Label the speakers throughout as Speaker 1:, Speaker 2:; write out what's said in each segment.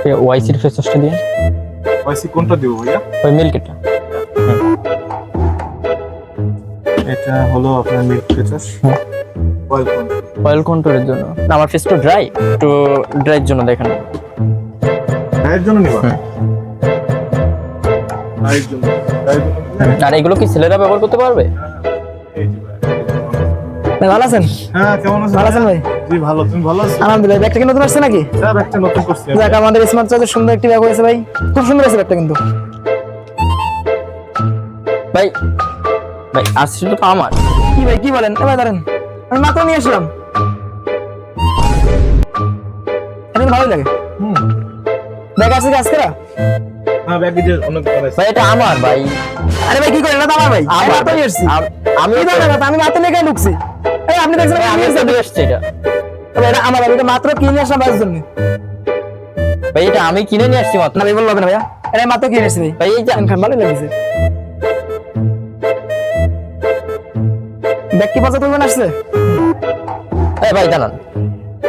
Speaker 1: আমাকে ওয়াইসির ফেস ওয়াশটা দিন।
Speaker 2: ওয়াইসি কোনটা দিব ভাইয়া?
Speaker 1: ওই মিল্কটা।
Speaker 2: এটা হলো আপনার মিল্ক ফেস
Speaker 1: অয়েল কন্ট্রোলের জন্য না, আমার ফেস তো ড্রাই, একটু ড্রাইয়ের জন্য দেখেন।
Speaker 2: ড্রাইয়ের জন্য নিবা? ড্রাইয়ের জন্য
Speaker 1: আর এগুলো কি ছেলেরা ব্যবহার করতে পারবে?
Speaker 3: ভাই ভালো আছেন?
Speaker 2: হ্যাঁ, কেমন আছেন?
Speaker 3: ভালো আছেন ভাই?
Speaker 2: জি ভালো, তুমি ভালো আছো?
Speaker 3: আলহামদুলিল্লাহ। ব্যাগটা কি নতুন আসছে নাকি?
Speaker 2: স্যার একটা নতুন করছি।
Speaker 3: যাক, আমাদের স্মার্ট চার্জের সুন্দর একটি ব্যাগ হয়েছে ভাই, খুব সুন্দর আছে ব্যাগটা কিন্তু।
Speaker 1: ভাই ভাই আসছে তো আমার।
Speaker 3: কি ভাই কি বলেন? এবার দাঁড়ান, আমি মাত্র নিয়ে আসলাম। এখন ভালোই লাগে। ব্যাগ আছে কি আজকে?
Speaker 2: হ্যাঁ, ব্যাগে যে অনেক আছে।
Speaker 1: ভাই এটা আমার ভাই।
Speaker 3: আরে ভাই কি করেন? এটা তো আমার ভাই, আমি
Speaker 1: আমার
Speaker 3: মাত্র নিয়ে আসছি।
Speaker 1: আমি
Speaker 3: কি ধরনের কথা? আমি মাত্র নিয়ে ঢুকছি। এই আপনি দেখছেন
Speaker 1: আমি
Speaker 3: আমি
Speaker 1: তো নিয়ে আসছি এটা।
Speaker 3: এটা আমার ভাই, এটা মাত্র কিনে আসলাম ভাইয়ের জন্য।
Speaker 1: ভাই এটা আমি কিনে নিয়ে আসছি মাত্র।
Speaker 3: না ভাই বললো হবে না ভাইয়া, এটা মাত্র কিনে আসছি ভাই।
Speaker 1: ভাই এই যে
Speaker 3: খান ভালোই লাগছে। ব্যাগ কি পছন্দ করবেন আসছে?
Speaker 1: এই ভাই জানান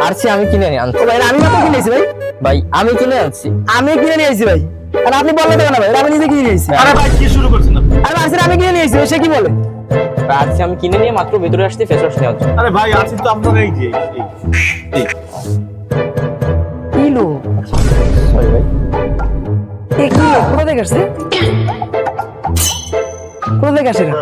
Speaker 1: আরছি আমি কিনে নিয়ে আনছি।
Speaker 3: ও ভাই, এটা আমি মাত্র কিনেছি ভাই,
Speaker 1: ভাই আমি কিনে আনছি।
Speaker 3: আমি কিনে নিয়ে আসছি ভাই। আর আপনি বললে দেবেন না ভাই, এটা আমি নিজে কিনে নিয়েছি।
Speaker 2: আরে ভাই কি শুরু করছেন আপনি?
Speaker 3: আরে আসলে আমি কিনে নিয়েছি, সে কি বলে?
Speaker 1: আরছি আমি কিনে নিয়ে মাত্র ভেতরে আসছি ফেস ওয়াশ নেওয়ার জন্য।
Speaker 2: আরে ভাই আছি তো আপনার এই যে এই
Speaker 3: কি লো?
Speaker 1: সরি ভাই।
Speaker 3: এ কি লো? কোথা থেকে আসছে? কোথা থেকে আসে এটা?